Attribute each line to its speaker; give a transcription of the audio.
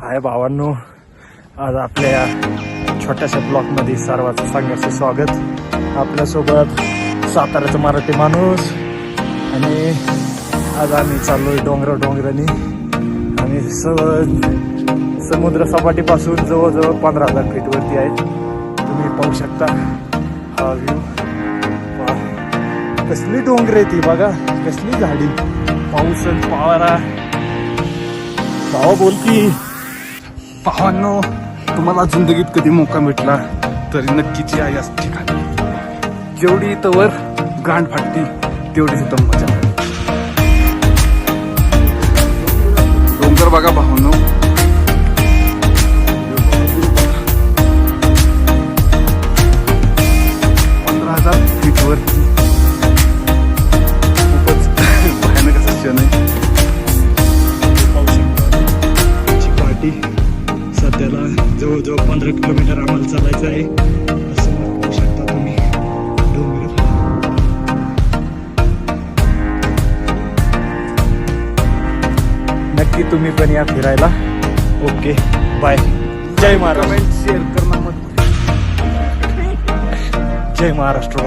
Speaker 1: हाय भावांनो, आज आपल्या या छोट्याशा ब्लॉकमध्ये सर्वांचं सांगण्याचं स्वागत. आपल्यासोबत साताऱ्याचा मराठी माणूस आणि आज आम्ही चाललोय डोंगराने. आणि समुद्र सपाटीपासून जवळजवळ 15,000 फीटवरती आहे. तुम्ही पाहू शकता हा व्ह्यू. कसली डोंगर आहे ती बघा, कसली झाडी, पाऊस पवारा. भावा बोल की. भावांनो, तुम्हाला जिंदगीत कधी मौका भेटला तरी नक्कीच या ठिकाणी. जेवढी इथं वर गांड फाटती तेवढी तिथं मजा. डोंगर बघा भावांनो, 15,000 फीटवरती. खूपच भयानक असं क्षण आहे. सध्याला जवळजवळ 15 किलोमीटर आम्हाला चालायचं आहे. असं बघू शकता तुम्ही डोंगर. नक्की तुम्ही पण या फिरायला. Okay, bye. जय महाराष्ट्र. शेअर करणं. जय महाराष्ट्र.